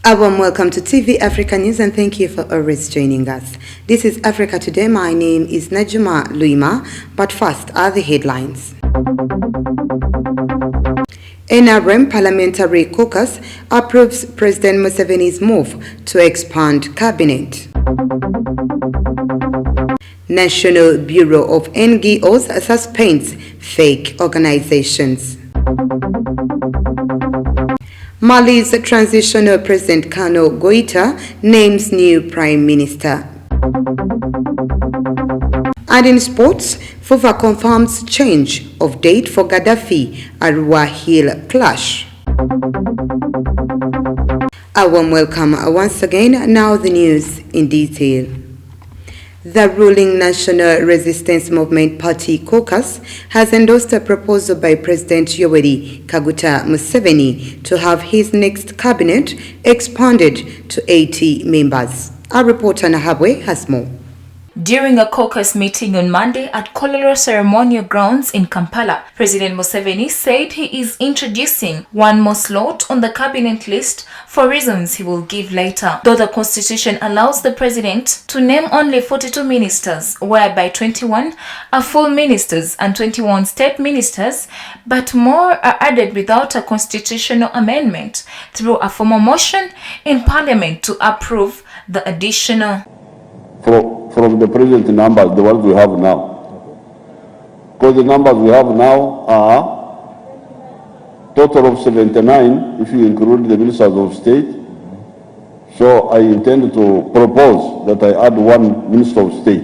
A warm welcome to TV Africa News and thank you for always joining us. This is Africa Today. My name is Najuma Luima, but first are the headlines. NRM Parliamentary Caucus approves President Museveni's move to expand cabinet. National Bureau of NGOs suspends fake organizations. Mali's transitional president Kano Goita names new prime minister. And in sports, FIFA confirms change of date for Gaddafi-Arua Hill clash. A warm welcome once again. Now the news in detail. The ruling National Resistance Movement Party caucus has endorsed a proposal by President Yoweri Kaguta Museveni to have his next cabinet expanded to 80 members. Our reporter Nahabwe has more. During a caucus meeting on Monday at Kololo Ceremonial Grounds in Kampala, President Museveni said he is introducing one more slot on the cabinet list for reasons he will give later. Though the constitution allows the president to name only 42 ministers, whereby 21 are full ministers and 21 state ministers, but more are added without a constitutional amendment through a formal motion in Parliament to approve the additional. From the present numbers, the ones we have now. Because the numbers we have now are total of 79, if you include the ministers of state. So I intend to propose that I add one minister of state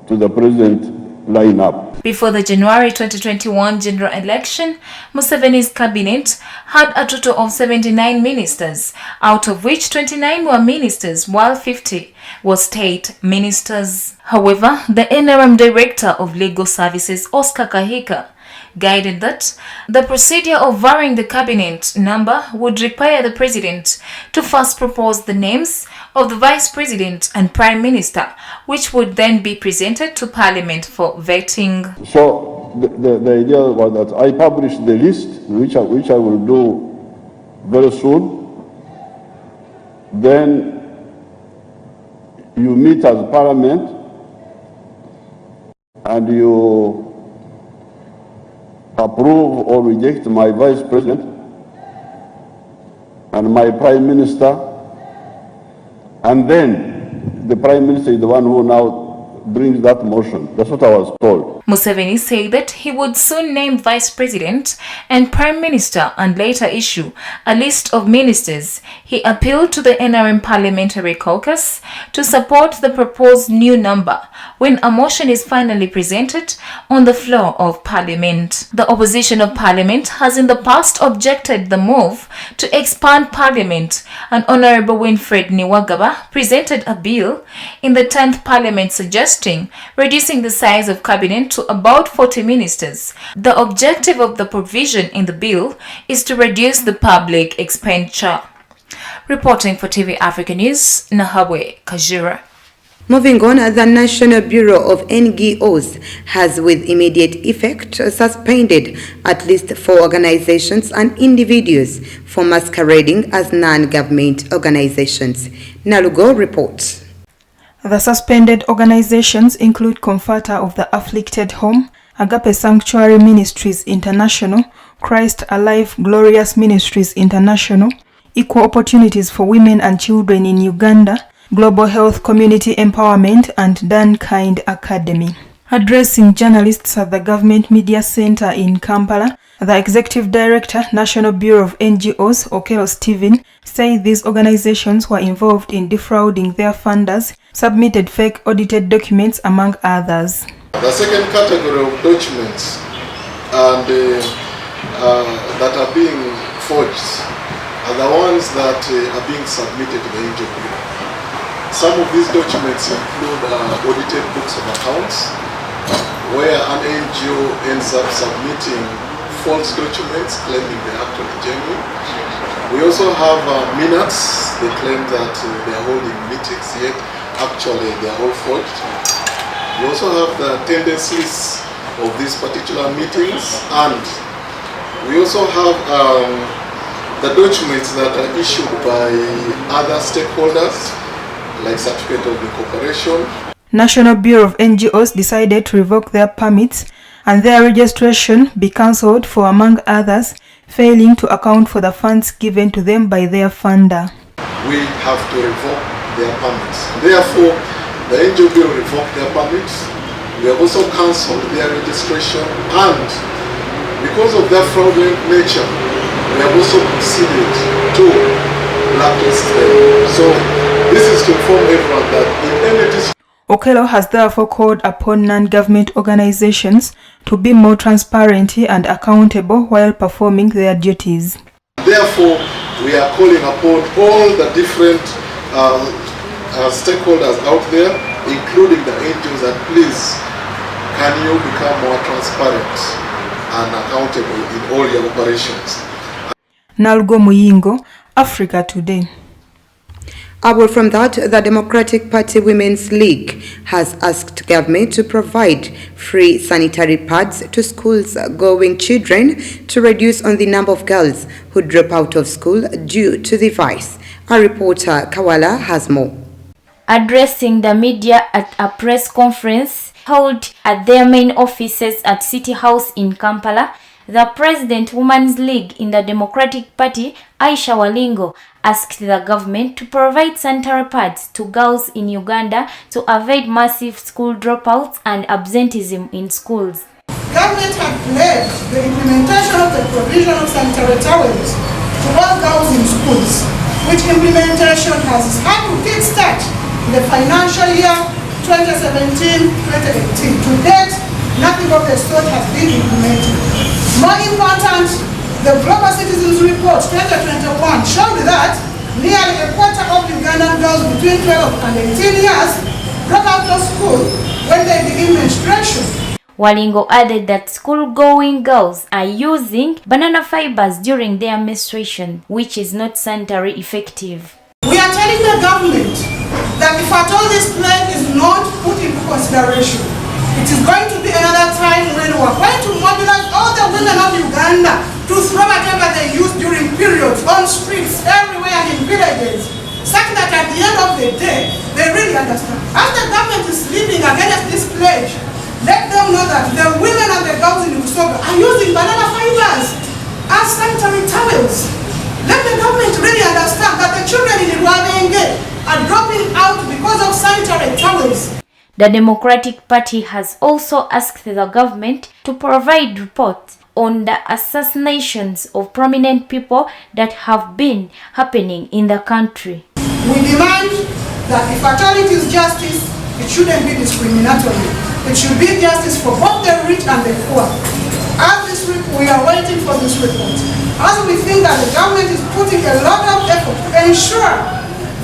to the present lineup. Before the January 2021 general election, Museveni's cabinet had a total of 79 ministers, out of which 29 were ministers, while 50 were state ministers. However, the NRM Director of Legal Services, Oscar Kahika, guided that the procedure of varying the cabinet number would require the president to first propose the names of the vice president and prime minister, which would then be presented to parliament for vetting. So the idea was that I publish the list, which I will do very soon. Then you meet as parliament and you approve or reject my vice president and my prime minister, and then the prime minister is the one who now brings that motion. That's what I was told. Museveni said that he would soon name vice president and prime minister and later issue a list of ministers. He appealed to the NRM Parliamentary Caucus to support the proposed new number when a motion is finally presented on the floor of Parliament. The opposition of Parliament has in the past objected the move to expand Parliament, and Honorable Winfred Niwagaba presented a bill in the 10th Parliament suggesting reducing the size of cabinet to about 40 ministers. The objective of the provision in the bill is to reduce the public expenditure. Reporting for TV Africa News, Nahabwe Kajira. Moving on, the National Bureau of NGOs has with immediate effect suspended at least 4 organizations and individuals for masquerading as non-government organizations. Nalugo reports. The suspended organizations include Comforter of the Afflicted Home, Agape Sanctuary Ministries International, Christ Alive Glorious Ministries International, Equal Opportunities for Women and Children in Uganda, Global Health Community Empowerment, and Dankind Academy. Addressing journalists at the Government Media Center in Kampala, the Executive Director, National Bureau of NGOs, Okello Stephen, said these organizations were involved in defrauding their funders, submitted fake audited documents, among others. The second category of documents that are being forged are the ones that are being submitted to the NGO. Some of these documents include audited books of accounts, where an NGO ends up submitting false documents claiming they're actually genuine. We also have minutes. They claim that they're holding meetings, yet actually they're all forged. We also have the tendencies of these particular meetings, and we also have the documents that are issued by other stakeholders, like certificate of incorporation. National Bureau of NGOs decided to revoke their permits and their registration be cancelled for, among others, failing to account for the funds given to them by their funder. We have to revoke their permits. Therefore, the NGO Bureau revoked their permits. We have also cancelled their registration, and because of their fraudulent nature, we have also proceeded to blacklist them. So this is to inform everyone that in any district, Okello has therefore called upon non-government organizations to be more transparent and accountable while performing their duties. Therefore, we are calling upon all the different stakeholders out there, including the NGOs, that please, can you become more transparent and accountable in all your operations. Nalgo Muyingo, Africa Today. Apart from that, the Democratic Party Women's League has asked government to provide free sanitary pads to schools-going children to reduce on the number of girls who drop out of school due to the virus. Our reporter Kawala has more. Addressing the media at a press conference held at their main offices at City House in Kampala, the President Women's League in the Democratic Party, Aisha Walingo, asked the government to provide sanitary pads to girls in Uganda to avoid massive school dropouts and absenteeism in schools. Government had pledged the implementation of the provision of sanitary towels to all girls in schools, which implementation has had to kickstart in the financial year 2017-2018. To date, nothing of the sort has been implemented. More important, the Global Citizens Report 2021 showed that nearly a quarter of Ugandan girls between 12 and 18 years drop out of school when they begin menstruation. Walingo added that school-going girls are using banana fibers during their menstruation, which is not sanitary effective. We are telling the government that if at all this plan is not put into consideration, it is going to be another time when we are going to mobilize all the women of Uganda to throw whatever they use during periods on streets, everywhere and in villages, such that at the end of the day, they really understand. As the government is sleeping against this pledge, let them know that the women and the girls in Usoga are using banana fibers as sanitary towels. Let the government really understand that the children in Rwabenge are dropping out because of sanitary towels. The Democratic Party has also asked the government to provide reports on the assassinations of prominent people that have been happening in the country. We demand that if at all it is justice, it shouldn't be discriminatory. It should be justice for both the rich and the poor. We are waiting for this report. As we think that the government is putting a lot of effort to ensure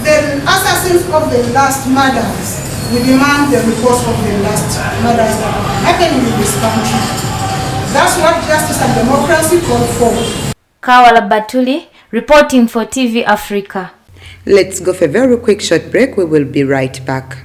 the assassins of the last murders, we demand the reports of the last murders that are happening in this country. That's what justice and democracy call for. Kawala Batuli, reporting for TV Africa. Let's go for a very quick short break. We will be right back.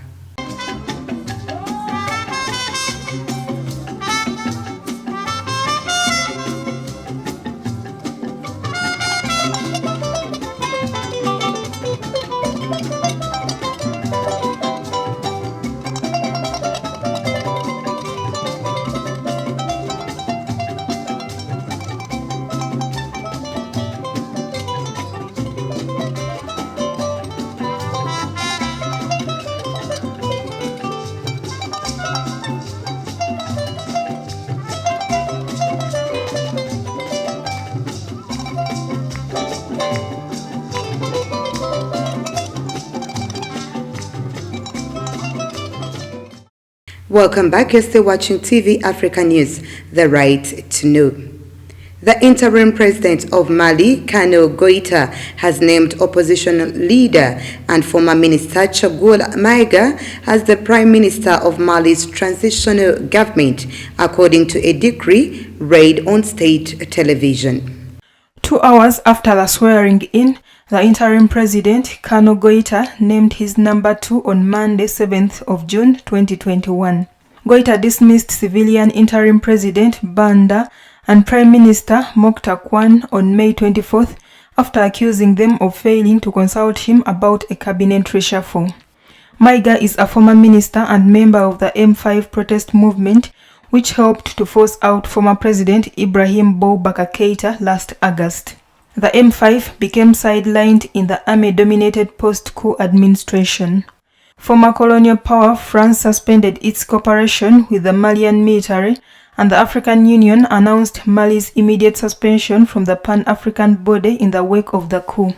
Welcome back. You're still watching TV Africa News, the right to know. The interim president of Mali, Kano Goita, has named opposition leader and former minister Chagul Maiga as the prime minister of Mali's transitional government, according to a decree read on state television. 2 hours after the swearing in, the interim president, Kano Goita, named his number 2 on Monday, 7th of June 2021. Goita dismissed civilian interim president Banda and Prime Minister Moktar Kwan on May 24th after accusing them of failing to consult him about a cabinet reshuffle. Maiga is a former minister and member of the M5 protest movement, which helped to force out former President Ibrahim Boubacar Keïta last August. The M5 became sidelined in the army-dominated post-coup administration. Former colonial power France suspended its cooperation with the Malian military, and the African Union announced Mali's immediate suspension from the Pan-African body in the wake of the coup.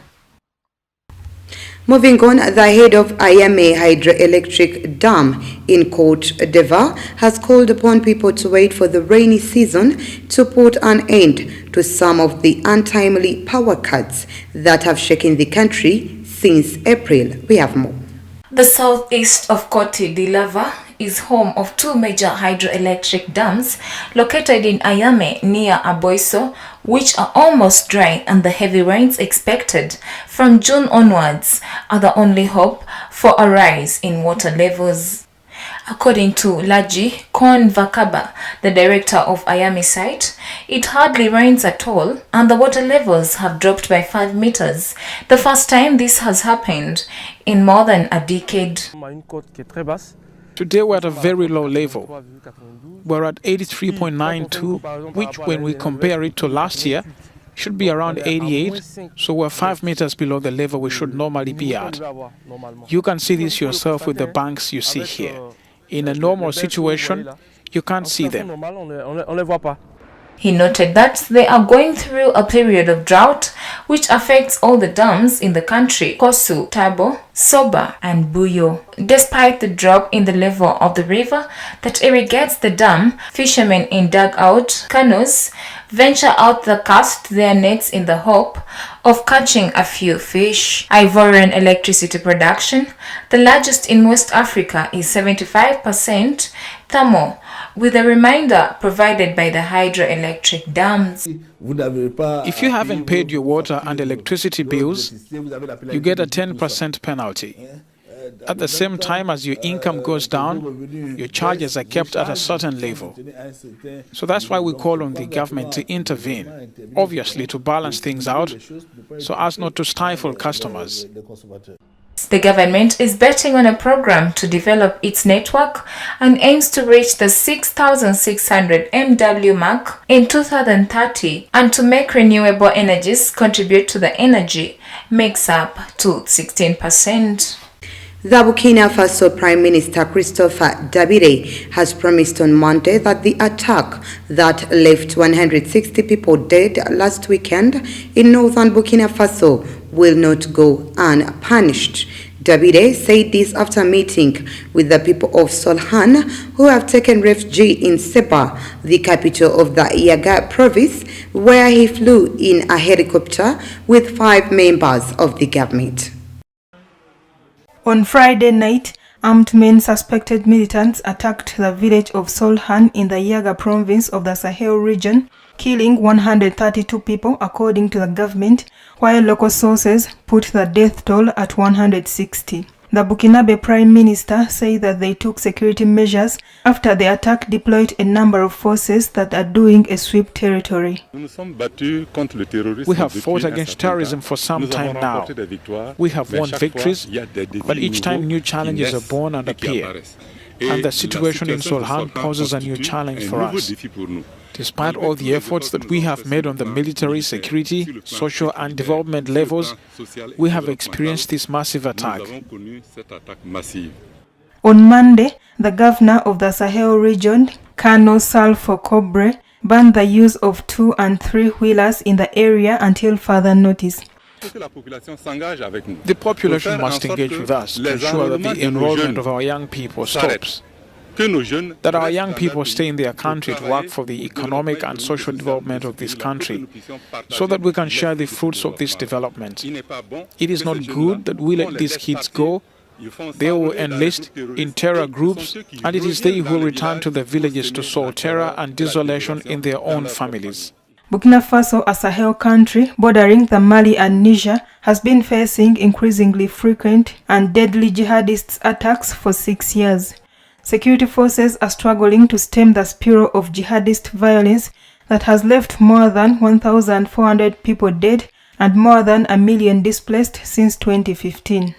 Moving on, the head of Ayame Hydroelectric Dam in Côte d'Ivoire has called upon people to wait for the rainy season to put an end to some of the untimely power cuts that have shaken the country since April. We have more. The southeast of Côte d'Ivoire is home of two major hydroelectric dams located in Ayame near Aboisso, which are almost dry, and the heavy rains expected from June onwards are the only hope for a rise in water levels. According to Laji Konvakaba, the director of Ayame site, it hardly rains at all and the water levels have dropped by 5 meters, the first time this has happened in more than a decade. Today we're at a very low level. We're at 83.92, which when we compare it to last year, should be around 88, so we're 5 meters below the level we should normally be at. You can see this yourself with the banks you see here. In a normal situation, you can't see them. He noted that they are going through a period of drought which affects all the dams in the country, Kosu, Tabo, Soba and Buyo. Despite the drop in the level of the river that irrigates the dam, fishermen in dugout canoes venture out to cast their nets in the hope of catching a few fish. Ivorian electricity production, the largest in West Africa, is 75% thermal, with a remainder provided by the hydroelectric dams. If you haven't paid your water and electricity bills, you get a 10% penalty. At the same time as your income goes down, your charges are kept at a certain level. So that's why we call on the government to intervene, obviously to balance things out, so as not to stifle customers. The government is betting on a program to develop its network and aims to reach the 6,600 MW mark in 2030 and to make renewable energies contribute to the energy mix up to 16%. The Burkina Faso Prime Minister Christopher Dabire has promised on Monday that the attack that left 160 people dead last weekend in northern Burkina Faso will not go unpunished. Dabire said this after meeting with the people of Solhan who have taken refuge in Seba, the capital of the Yaga province, where he flew in a helicopter with 5 members of the government. On Friday night, armed men suspected militants attacked the village of Solhan in the Yaga province of the Sahel region, killing 132 people according to the government, while local sources put the death toll at 160. The Burkinabe Prime Minister said that they took security measures after the attack deployed a number of forces that are doing a sweep territory. We have fought against terrorism for some time now. We have won victories, but each time new challenges are born and appear. And the situation in Solhan poses a new challenge for us. Despite all the efforts that we have made on the military, security, social and development levels, we have experienced this massive attack. On Monday, the governor of the Sahel region, Colonel Salfo Cobre, banned the use of 2- and 3-wheelers in the area until further notice. The population must engage with us to ensure that the enrollment of our young people stops, that our young people stay in their country to work for the economic and social development of this country, so that we can share the fruits of this development. It is not good that we let these kids go. They will enlist in terror groups, and it is they who will return to the villages to sow terror and desolation in their own families. Burkina Faso, a Sahel country bordering the Mali and Niger, has been facing increasingly frequent and deadly jihadist attacks for 6 years. Security forces are struggling to stem the spiral of jihadist violence that has left more than 1,400 people dead and more than 1 million displaced since 2015.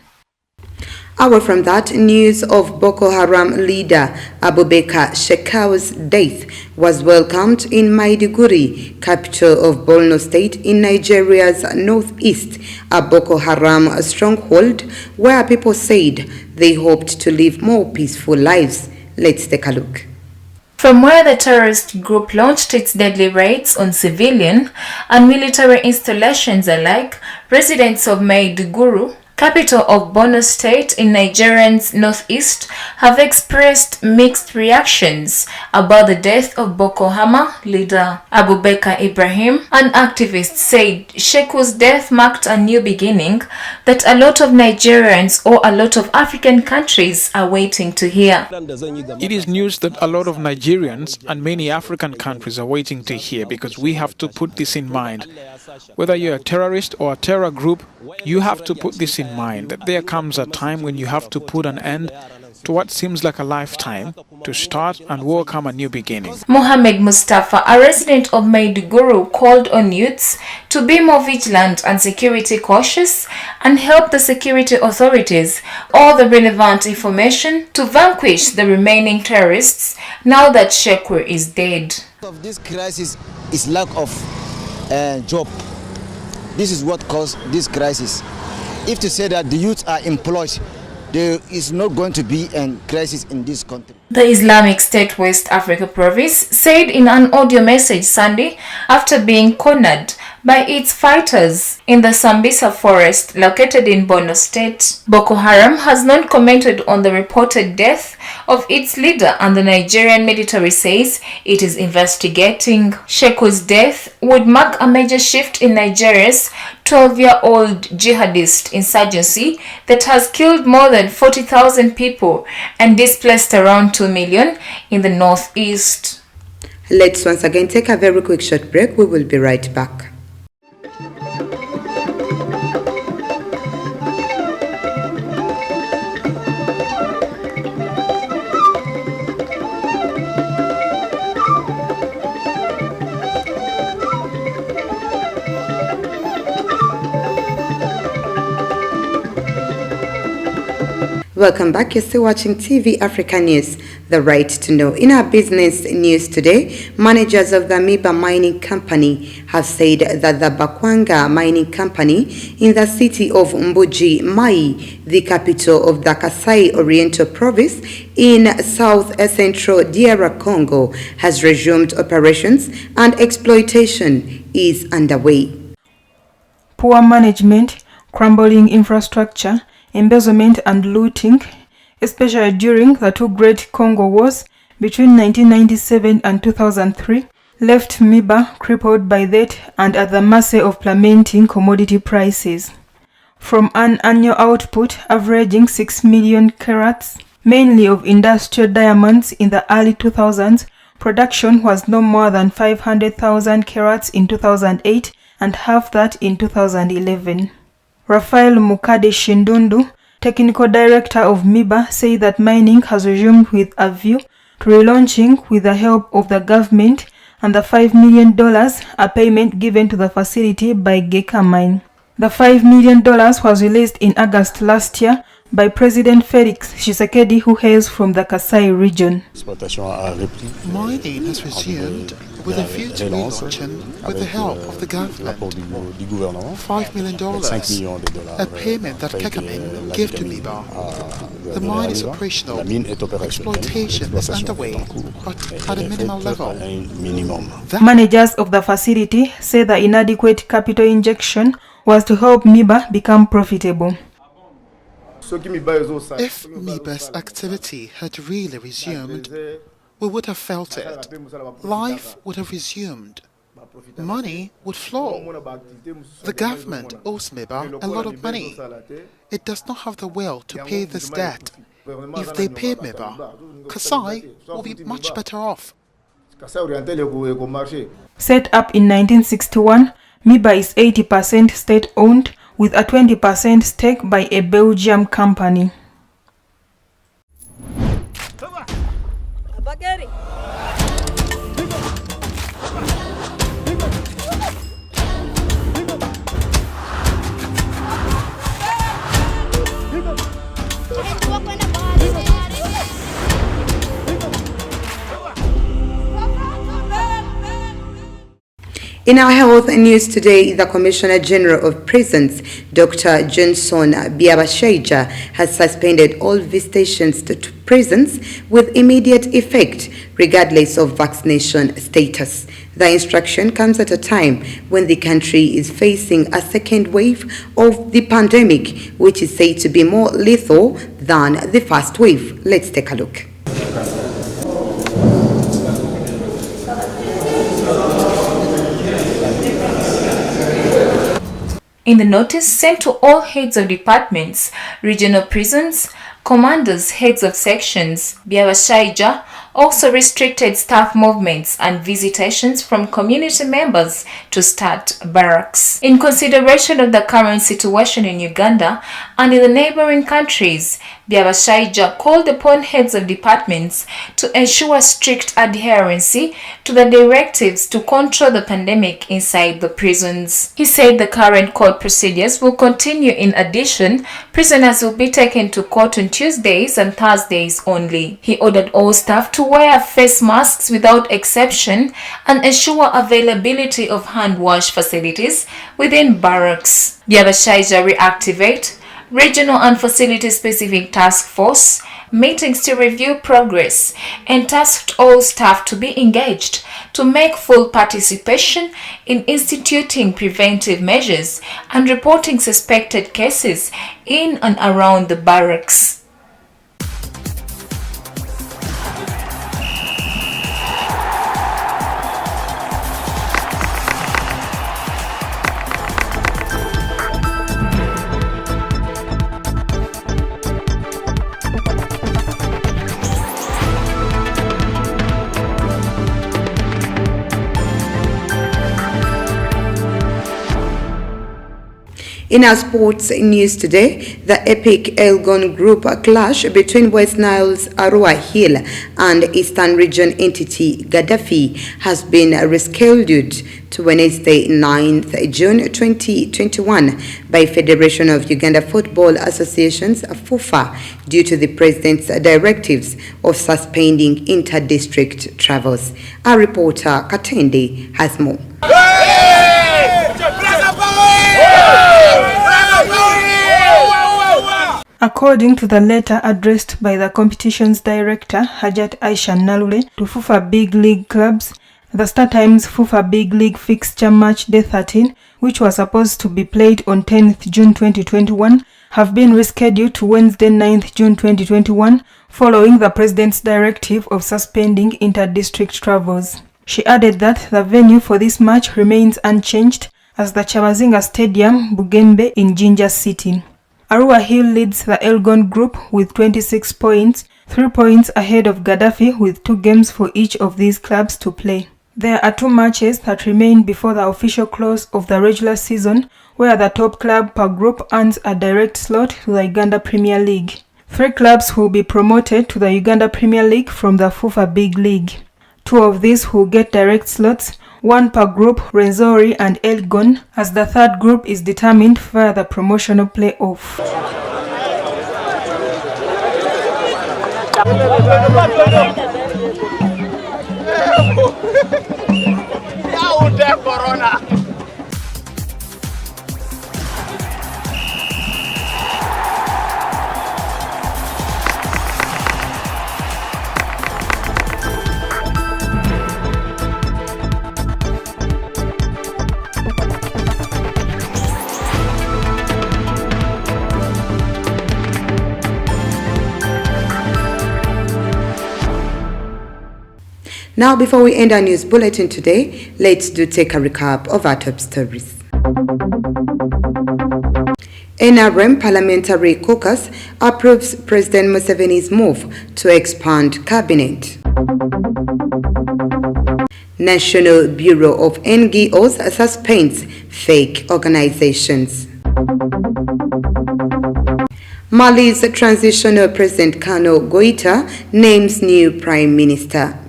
Away from that, news of Boko Haram leader Abubakar Shekau's death was welcomed in Maiduguri, capital of Borno State in Nigeria's northeast, a Boko Haram stronghold where people said they hoped to live more peaceful lives. Let's take a look. From where the terrorist group launched its deadly raids on civilian and military installations alike, residents of Maiduguri, capital of Borno State in Nigeria's northeast, have expressed mixed reactions about the death of Boko Haram leader Abubakar Ibrahim. An activist said Sheku's death marked a new beginning that a lot of Nigerians or a lot of African countries are waiting to hear. It is news that a lot of Nigerians and many African countries are waiting to hear, because we have to put this in mind. Whether you're a terrorist or a terror group, you have to put this in mind, that there comes a time when you have to put an end to what seems like a lifetime to start and welcome a new beginning. Mohammed Mustafa, a resident of Maiduguri, called on youths to be more vigilant and security cautious and help the security authorities all the relevant information to vanquish the remaining terrorists now that Sheku is dead. Of this crisis is lack of job. This is what caused this crisis. If to say that the youth are employed, there is not going to be a crisis in this country. The Islamic State West Africa province said in an audio message Sunday, after being cornered by its fighters in the Sambisa forest located in Borno State, Boko Haram has not commented on the reported death of its leader, and the Nigerian military says it is investigating. Sheku's death would mark a major shift in Nigeria's 12-year-old jihadist insurgency that has killed more than 40,000 people and displaced around 2 million in the northeast. Let's once again take a very quick short break. We will be right back. Welcome back. You're still watching TV Africa News, the right to know. In our business news today, managers of the Miba Mining Company have said that the Bakwanga Mining Company in the city of Mbuji Mai, the capital of the Kasai Oriental Province in South Central DR Congo, has resumed operations and exploitation is underway. Poor management, crumbling infrastructure, embezzlement and looting, especially during the two Great Congo Wars between 1997 and 2003, left Miba crippled by debt and at the mercy of plummeting commodity prices. From an annual output averaging 6 million carats, mainly of industrial diamonds in the early 2000s, production was no more than 500,000 carats in 2008 and half that in 2011. Rafael Mukade Shindundu, technical director of Miba, said that mining has resumed with a view to relaunching with the help of the government and the $5 million, a payment given to the facility by Geka Mine. The $5 million was released in August last year by President Felix Tshisekedi, who hails from the Kasai region. Mining has resumed with a view to relaunching with the help of the government. $5 million, a payment that Kekamin gave to Miba. The mine is operational. Exploitation is underway, but at a minimal level. Managers of the facility say the inadequate capital injection was to help Miba become profitable. If Miba's activity had really resumed, we would have felt it. Life would have resumed. Money would flow. The government owes Miba a lot of money. It does not have the will to pay this debt. If they pay Miba, Kasai will be much better off. Set up in 1961, Miba is 80% state-owned with a 20% stake by a Belgian company. In our health news today, the Commissioner General of Prisons, Dr. Johnson Byabashaija, has suspended all visitations to prisons with immediate effect, regardless of vaccination status. The instruction comes at a time when the country is facing a second wave of the pandemic, which is said to be more lethal than the first wave. Let's take a look. In the notice sent to all heads of departments, regional prisons, commanders, heads of sections, Byabashaija also restricted staff movements and visitations from community members to start barracks. In consideration of the current situation in Uganda and in the neighboring countries, Byabashaija called upon heads of departments to ensure strict adherence to the directives to control the pandemic inside the prisons. He said the current court procedures will continue. In addition, prisoners will be taken to court on Tuesdays and Thursdays only. He ordered all staff to wear face masks without exception and ensure availability of hand wash facilities within barracks. Byabashaija reactivate regional and facility-specific task force meetings to review progress and tasked all staff to be engaged to make full participation in instituting preventive measures and reporting suspected cases in and around the barracks. In our sports news today, the epic Elgon Group clash between West Nile's Arua Hill and Eastern Region entity Gaddafi has been rescheduled to Wednesday, 9th June 2021 by Federation of Uganda Football Associations FUFA due to the President's directives of suspending inter-district travels. Our reporter Katende has more. According to the letter addressed by the competition's director, Hajat Aisha Nalule, to FUFA Big League clubs, the StarTimes FUFA Big League fixture match day 13, which was supposed to be played on 10th June 2021, have been rescheduled to Wednesday 9th June 2021, following the President's directive of suspending inter-district travels. She added that the venue for this match remains unchanged as the Chabazinga Stadium, Bugembe in Jinja City. Arua Hill leads the Elgon Group with 26 points, 3 points ahead of Gaddafi with 2 games for each of these clubs to play. There are 2 matches that remain before the official close of the regular season, where the top club per group earns a direct slot to the Uganda Premier League. 3 clubs will be promoted to the Uganda Premier League from the FUFA Big League. 2 of these will get direct slots, 1 per group, Renzori and Elgon, as the third group is determined via the promotional play-off. Now, before we end our news bulletin today, let's take a recap of our top stories. NRM Parliamentary Caucus approves President Museveni's move to expand cabinet. National Bureau of NGOs suspends fake organizations. Mali's transitional president Kano Goita names new prime minister.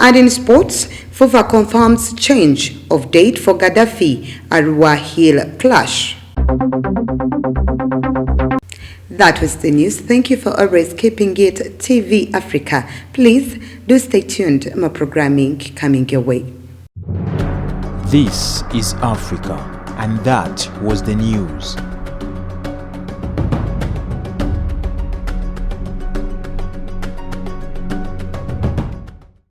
And in sports, FUFA confirms change of date for Gaddafi Arua Hill clash. That was the news. Thank you for always keeping it TV Africa. Please do stay tuned. More programming coming your way. This is Africa, and that was the news.